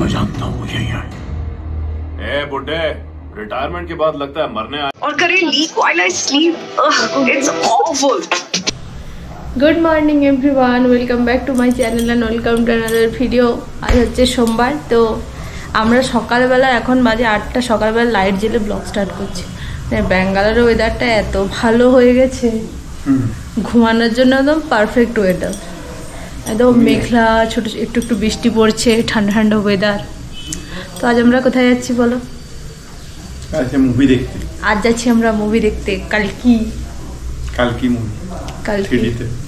मैं जानता हूँ यही है। ए बुड्ढे, रिटायरमेंट के बाद लगता है मरने आए। और करे leak while I sleep, it's awful. Good morning everyone, welcome back to my channel and welcome to another video. আজ হচ্ছে সোমবার, তো আমরা সকালবেলা এখন বাজে 8টা, সকালবেলা লাইট জ্বেলে ব্লগ স্টার্ট করছি। ব্যাঙ্গালোরের ওয়েদারটা এত ভালো হয়ে গেছে, ঘুমানোর জন্য একদম পারফেক্ট ওয়েদার। একদম মেঘলা, ছোট একটু একটু বৃষ্টি পড়ছে, ঠান্ডা ঠান্ডা ওয়েদার। তো আজ আমরা কোথায় যাচ্ছি বলো? মুভি দেখতে। আজ যাচ্ছি আমরা মুভি দেখতে। কালকি মুভি, কালকে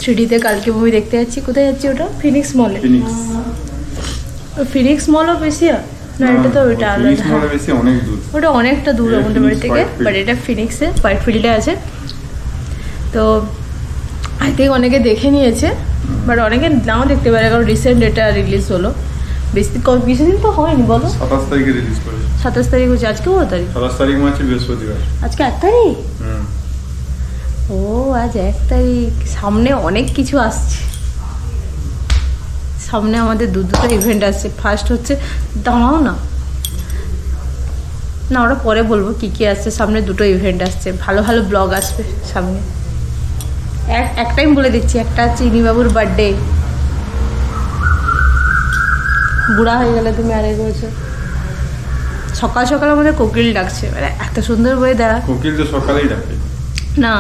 3Dতে কালকে মুভি দেখতে যাচ্ছি। কোথায় যাচ্ছি ওটা? ফিনিক্স মলে। ফিনিক্স মলও বেশি না, এটা তো ওইটা আলাদা, ওটা অনেকটা দূর আমাদের বাড়ি থেকে, বাট এটা ফিনিক্সে হোয়াইট ফিল্ডে আছে। তো আই থিঙ্ক অনেকে দেখে নিয়েছে, বাট অনেকে নাও দেখতে পারে, কারণ রিসেন্ট এটা রিলিজ হলো। বেশি দিন তো হয়নি বলো, 27 তারিখে রিলিজ করেছে। 27 তারিখ হচ্ছে, আজকে কত তারিখ? 27 তারিখ মানে বৃহস্পতিবার, আজকে 1 তারিখ। ও আজ 1 তারিখ। সামনে অনেক কিছু আসছে, সামনে আমাদের দুটো ইভেন্ট আসছে। ফার্স্ট হচ্ছে, দাঁড়াও না না ওরা পরে বলবো কি কি আসছে। সামনে দুটো ইভেন্ট আসছে, ভালো ভালো ব্লগ আসবে সামনে। এক টাইম বলে দিচ্ছি, একটা হচ্ছে ইনিবাবুর বার্থডে। বুড়া হয়ে গেলে তুমি আরেক বছর। সকাল সকাল আমাদের কোকিল ডাকছে, মানে এত সুন্দর ওয়েদার। কোকিল তো সকালেই ডাকে না,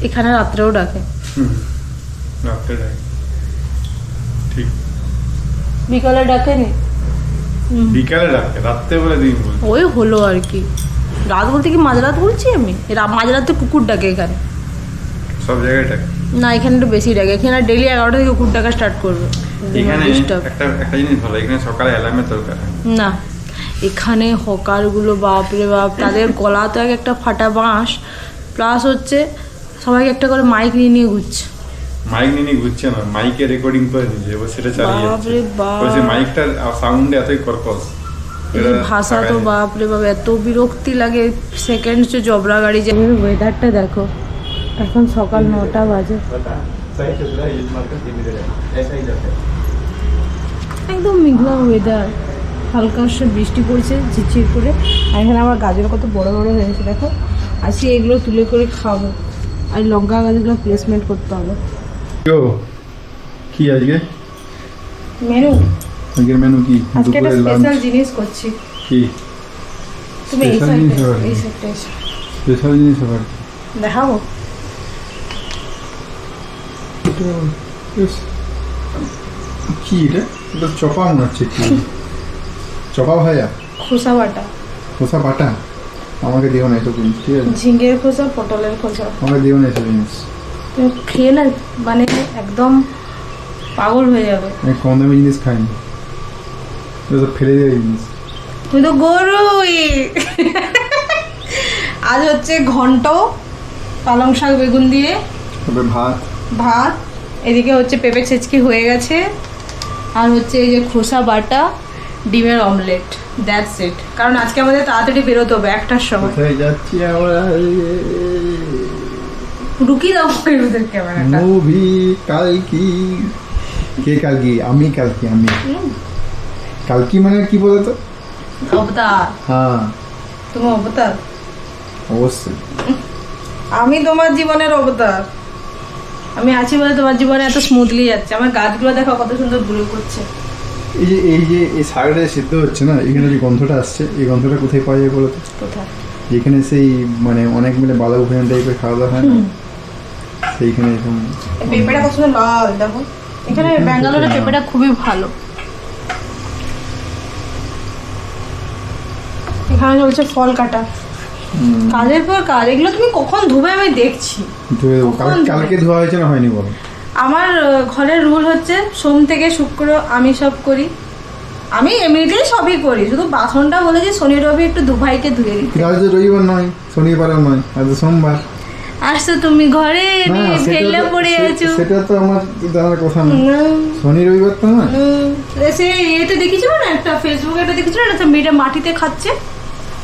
এখানে রাত্রেও ডাকে। রাত্রে ডাকে, ঠিক। বিকালে ডাকেনি? বিকালে ডাকে, রাত্রে বলে দিন ওই হলো আর কি। রাত বলতে কি মাঝরাত বলছি আমি? মাঝরাতে কুকুর ডাকে এখানে, সব জায়গায় ডাকে না, এখানে একটু বেশি ডাকে। এখানে ডেলি 11টা থেকে কুকুর ডাকা স্টার্ট করবে। এখানে একটা জিনিস ভালো, এখানে সকালে অ্যালার্মের দরকার না। এখানে হকারগুলো বাপরে বাপ, তাদের গলা তো একটা ফাটা বাঁশ, প্লাস হচ্ছে সবাইকে একটা করে মাইক নিয়ে ঘুরছে। মাইক নিয়ে ঘুরছে না, মাইকে রেকর্ডিং করে নিয়েছে, এবার সেটা চালিয়ে বাপরে বাপ। মাইকটার সাউন্ডে এতই কর্কশ, এই ভাষা তো বাপরে বাপ, এত বিরক্তি লাগে। সেকেন্ড হচ্ছে জবরা গাড়ি যে। ওয়েদারটা দেখো, এখন সকাল 9টা বাজে, একদম মেঘলা ওয়েদার, হালকা সে বৃষ্টি পড়ছে ঝিরঝির করে। আর এখানে আমার গাজর কত বড় বড় হয়েছে দেখো। আসি এগুলো তুলে করে খাবো, আর লঙ্কা গাছগুলো প্লেসমেন্ট করতে হবে। কি আজকে মেনু? আজকের মেনু কি? আজকে একটা স্পেশাল জিনিস করছি। কি? তুমি এই সাইডে স্পেশাল জিনিস আবার দেখাবো। কি এটা? এটা চপা মনে হচ্ছে। কি চপা ভাইয়া? খোসা বাটা। খোসা বাটা? আমাকে দিও না এসব জিনিস, ঠিক আছে? ঝিঙ্গের খোসা, পটলের খোসা আমাকে দিও না এসব জিনিস। তুমি খেয়ে না মানে একদম পাগল হয়ে যাবে। আমি কম দামি জিনিস খাইনি, ফেলে দেওয়া জিনিস। তুমি তো গরুই। আজ হচ্ছে ঘন্ট, পালং শাক বেগুন দিয়ে, তবে ভাত। এদিকে হচ্ছে পেঁপে ছেচকি হয়ে গেছে, আর হচ্ছে এই যে খোসা বাটা, ডিমের অমলেট। That's it. কারণ আজকে আমাদের তাড়াতাড়ি বেরোতে হবে 1টার সময়। কোথায় যাচ্ছি আমরা? রুকি দাও ওদের ক্যামেরাটা। মুভি কালকি। কে কালকি? আমি কালকি। কালকি মানে কি বলতো? অবতার। হ্যাঁ, তুমি অবতার? অবশ্যই। আমি তোমার জীবনের অবতার। আমি আছি বলে তোমার জীবনে এত স্মুথলি যাচ্ছে। আমার গাছগুলো দেখো কত সুন্দর গ্রো করছে। এই যে এই শাকটা সিদ্ধ হচ্ছে না, এখানে যে গন্ধটা আসছে, এই গন্ধটা কোথায় পাওয়া যায় বলো তো? কোথায়? যেখানে সেই মানে অনেক মিলে বালা ভোজন টাইপের খাওয়া দাওয়া হয় না, সেইখানে এরকম। পেঁপেটা কত সুন্দর লাল দেখো। এখানে ব্যাঙ্গালোরের পেঁপেটা খুবই ভালো। এখানে চলছে ফল কাটা, কাজের পর কাজ। এগুলো তুমি কখন ধুবে আমি দেখছি। কালকে ধোয়া হয়েছে না হয়নি বলো? আমার ঘরের রুল হচ্ছে সোম থেকে শুক্র আমি সব করি। আমি এমনিতেই সবই করি, শুধু বাসনটা বলে যে শনি রবি একটু দুভাইকে ধুয়ে দিই। আজ রবিবার নয়, শনিবারও নয়, আজ সোমবার। আসছো তুমি ঘরে, ফেলে পড়ে আছো। সেটা তো আমার জানার কথা না। শনি রবিবার তো না। সে এতে দেখেছিল না, একটা ফেসবুকে একটা দেখেছিল না, মেয়েটা মাটিতে খাচ্ছে।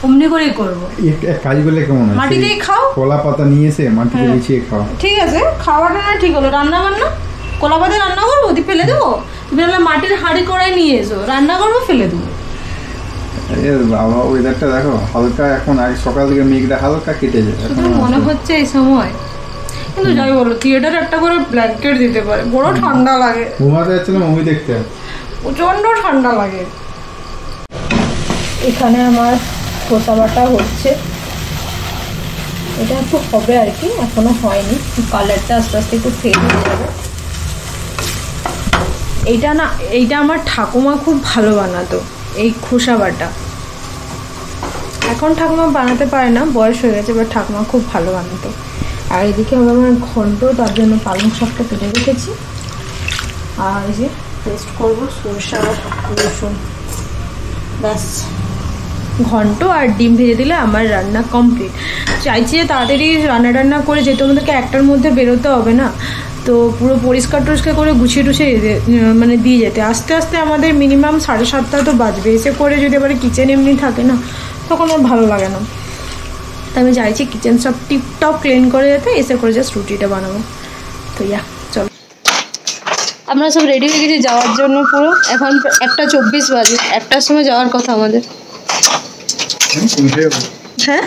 অমনি করেই করবো। এক কাজ করলে কেমন হয়? মাটিতেই খাও, কলা পাতা নিয়ে এসে মাটিতে বিছিয়ে খাও। ঠিক আছে, খাওয়াটা না ঠিক হলো। রান্না বান্না কলা পাতা রান্না করবো, ফেলে দেবো? তুমি মাটির হাঁড়ি কড়াই নিয়ে এসো, রান্না করবো, ফেলে দেবো। বাবা ওয়েদারটা দেখো, হালকা এখন আগে সকাল থেকে মেঘটা হালকা কেটেছে, এখন মনে হচ্ছে এই সময়। কিন্তু যাই বলো, থিয়েটারে একটা করে ব্ল্যাঙ্কেট দিতে পারে, বড় ঠান্ডা লাগে। ঘুমাতে যাচ্ছিলাম, মুভি দেখতে, প্রচন্ড ঠান্ডা লাগে। এখানে আমার খোসা বাটা হচ্ছে, এটা একটু হবে আর কি, এখনো হয়নি, কালারটা আস্তে আস্তে একটু ফেড হয়ে যাবে। এইটা আমার ঠাকুমা খুব ভালো বানাতো, এই খোসা বাটা। এখন ঠাকুমা বানাতে পারে না, বয়স হয়ে গেছে, বাট ঠাকুমা খুব ভালো বানাতো। আর এদিকে হবে আমার ঘন্ট, তার জন্য পালং শাকটা কেটে রেখেছি। আর এই যে পেস্ট করবো সরষা আর রসুন, ব্যাস। ঘন্ট আর ডিম ভেজে দিলে আমার রান্না কমপ্লিট। চাইছি যে তাড়াতাড়ি রান্না করে, যেহেতু আমাদেরকে একটার মধ্যে বেরোতে হবে না, তো পুরো পরিষ্কার টরিষ্কার করে গুছিয়ে টুছিয়ে মানে দিয়ে যেতে। আস্তে আস্তে আমাদের মিনিমাম 7:30 তো বাজবে। এসে করে যদি আবার কিচেন এমনি থাকে না, তখন আর ভালো লাগে না। তাই আমি চাইছি কিচেন সব টিপটপ ক্লিন করে যেতে, এসে করে জাস্ট রুটিটা বানাবো। তো চলো, আমরা সব রেডি হয়ে গেছি যাওয়ার জন্য। পুরো এখন 1:24 বাজে, 1টার সময় যাওয়ার কথা আমাদের। হ্যাঁ,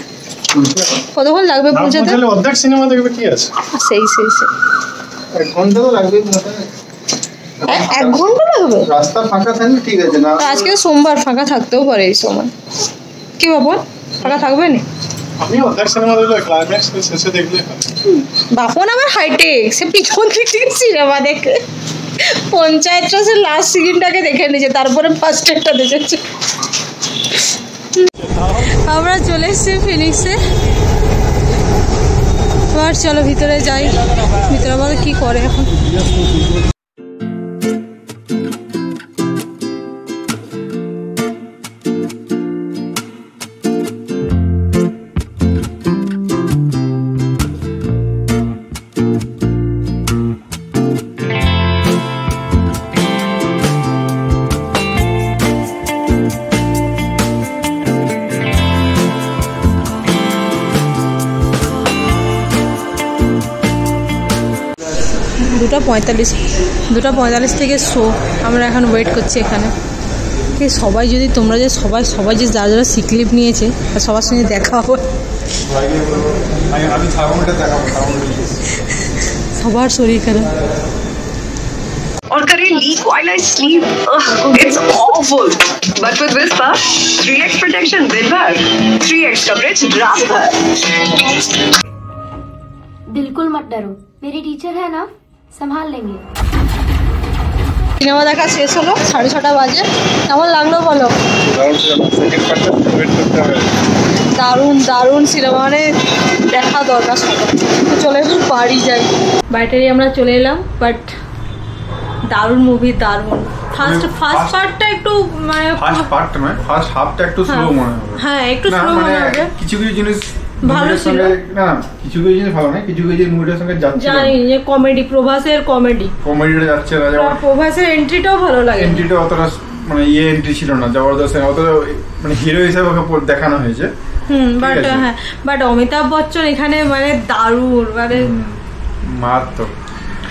কতক্ষণ লাগবে পৌঁছাতে? অর্ধেক সিনেমা দেখবে, কি আছে? সেই 1 ঘন্টা তো লাগবে। 1 ঘন্টা লাগবে? রাস্তা ফাঁকা থাকলে ঠিক আছে না। আজকে সোমবার, ফাঁকা থাকতেও পারে এই সময়। কি বাবা, ফাঁকা থাকবে না? আমি অর্ধেক সিনেমা দেখলে ক্লাইম্যাক্স শেষে দেখলে বাপন আমার হাইটেক, সে পিছন দিক থেকে সিনেমা দেখে পঞ্চায়েতটা সে লাস্ট সিজনটাকে দেখে নিয়েছে, তারপরে ফার্স্ট একটা দেখেছে। আমরা চলে এসেছি ফিনিক্সে। এবার চলো ভিতরে যাই, ভিতরে আমাদের কি করে এখন। দুটা পঁয়তাল্লিশ থেকে শো। আমরা এখন ওয়েট করছি এখানে। সবাই যদি তোমরা যে সবাই যে যারা যারা সিক লিভ নিয়েছে সবার সঙ্গে দেখা হবে, সবার শরীর খারাপ। और करे leak while I sleep. It's awful. But with Whisper, 3x protection दिन भर, 3x coverage रात भर. बिल्कुल मत डरो, मेरी टीचर है ना, संभाल लेंगे। সিনেমা দেখা শেষ হলো, 6:30 বাজে। কেমন লাগলো বলো? দারুণ সিনেমা, মানে দেখা দরকার সবার। তো চলে এসে বাড়ি যাই। বাড়িটারই আমরা চলে এলাম, বাট দারুণ মুভি, দারুণ। ফার্স্ট পার্টটা একটু মানে ফার্স্ট হাফটা একটু স্লো মনে হবে। হ্যাঁ, একটু স্লো মনে হবে। কিছু জিনিস ভালো ছিল না, কিছু জিনিস ভালো না, কিছু মুভিটার সঙ্গে যাচ্ছে। জানি যে কমেডিটা যাচ্ছে না, যেমন প্রভাসের এন্ট্রিটাও ভালো লাগে। এন্ট্রিটা অতটা মানে এন্ট্রি ছিল না, জবরদস্ত অতটা মানে হিরো হিসেবে ওকে দেখানো হয়েছে। বাট অমিতাভ বচ্চন এখানে মানে দারুণ, মানে মারাত্মক।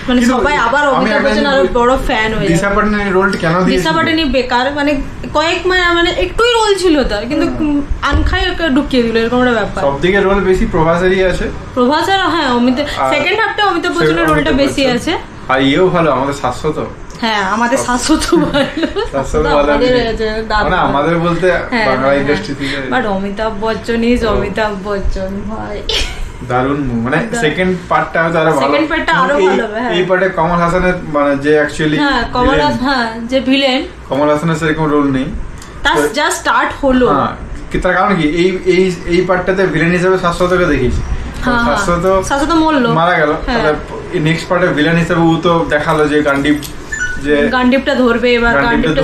মানে সবাই আবার অমিতাভ বচ্চন আরো বড় ফ্যান হয়ে যায়। দিশা পাটানি রোলটা কেন দিয়েছে? দিশা পাটানি বেকার, মানে মানে একটুই রোল ছিল তার, কিন্তু আনখাই ওকে ঢুকিয়ে দিল, এরকম একটা ব্যাপার। সবদিকে রোল বেশি প্রভাসেরই আছে। প্রভাসের, হ্যাঁ, সেকেন্ড হাফটা অমিতাভ বচ্চনের রোলটা বেশি আছে। আর ইয়েও ভালো, আমাদের শাশ্বত। হ্যাঁ, আমাদের শাশ্বত ভালো, মানে আমাদের বলতে বাংলা ইন্ডাস্ট্রি থেকে। বাট অমিতাভ বচ্চন অমিতাভ বচ্চন ভাই, দারুণ। মানে সেকেন্ড পার্টটা আরো ভালো, সেকেন্ড পার্টটা আরো ভালো। এই পার্টে কমল হাসানের মানে যে অ্যাকচুয়ালি যে ভিলেন, কমল হাসানের সেরকম রোল নেই, তার জাস্ট স্টার্ট হলো। তার কারণ কি এই পার্টটাতে ভিলেন হিসেবে শাশ্বতকে দেখিয়েছি। শাশ্বত মারা গেল, তাহলে নেক্সট পার্টে ভিলেন হিসেবে ও তো দেখালো যে গান্ডিপটা ধরবে, এবার গান্ডিপটা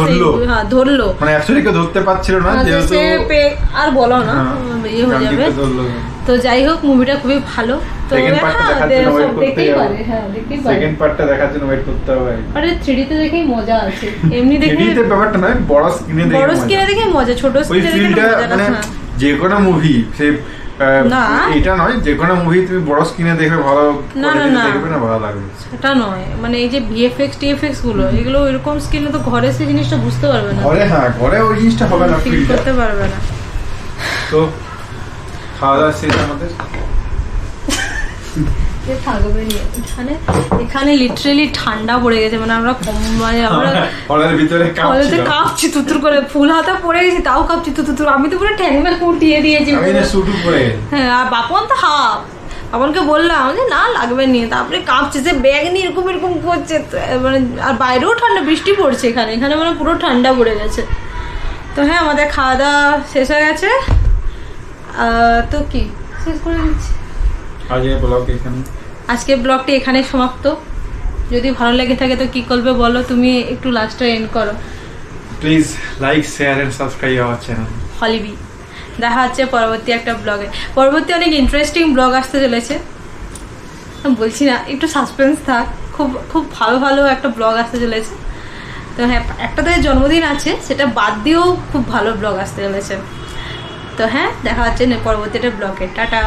ধরলো, মানে অ্যাকচুয়ালি কেউ ধরতে পারছিল না, যেহেতু আর বলো না ইয়ে হয়ে যাবে। তো যাই হোক, মুভিটা খুবই ভালো। তো সেকেন্ড পার্টটা দেখার জন্য ওয়েট করতে হবে। আরে 3D তে দেখেই মজা আছে, এমনি দেখে 3D তে ব্যাপারটা নয়, বড় স্ক্রিনে দেখে মজা, ছোট স্ক্রিনে দেখে মজা না। যে কোনো মুভি সে এটা নয়, যে কোনো মুভি তুমি বড় স্ক্রিনে দেখবে ভালো, দেখবে না ভালো লাগবে সেটা নয়, মানে এই যে ভিএফএক্স টিএফএক্স গুলো এগুলো এরকম স্ক্রিনে তো ঘরে সেই জিনিসটা বুঝতে পারবে না, ঘরে হ্যাঁ ঘরে ওই জিনিসটা হবে না, ফিল করতে পারবে না। তো খাওয়া দাওয়া শেষ আমাদের, এখানে লিটারালি ঠান্ডা পড়ে গেছে, মানে আমরা হলের ভিতরে কাঁপছি তুতুর করে, ফুল হাতা পড়ে গেছি তাও কাঁপছি তুতুর, আমি তো পুরো ঠ্যাংমা কুটিয়ে দিয়েছি। হ্যাঁ আর বাপন তো হাফ, বাপনকে বললাম যে না লাগবে নি, তারপরে কাঁপছে, যে ব্যাগ নিয়ে এরকম এরকম করছে, মানে আর বাইরেও ঠান্ডা, বৃষ্টি পড়ছে এখানে, এখানে মানে পুরো ঠান্ডা পড়ে গেছে। তো হ্যাঁ আমাদের খাওয়া দাওয়া শেষ হয়ে গেছে, তো কি শেষ করে দিচ্ছি আজকে ব্লগটি এখানে সমাপ্ত। যদি ভালো লেগে থাকে তো কি করবে বলো, তুমি একটু লাস্টে এন্ড করো। Please like share and subscribe our channel হলিবি। দেখা হচ্ছে পরবর্তী একটা ব্লগে, পরবর্তী অনেক ইন্টারেস্টিং ব্লগ আসতে চলেছে, বলছি না একটু সাসপেন্স থাক, খুব খুব ভালো ভালো একটা ব্লগ আসতে চলেছে। তো হ্যাঁ একটা তো জন্মদিন আছে, সেটা বাদ দিয়েও খুব ভালো ব্লগ আসতে চলেছে। তো হ্যাঁ দেখা হচ্ছে পরবর্তী একটা ব্লগে, টাটা।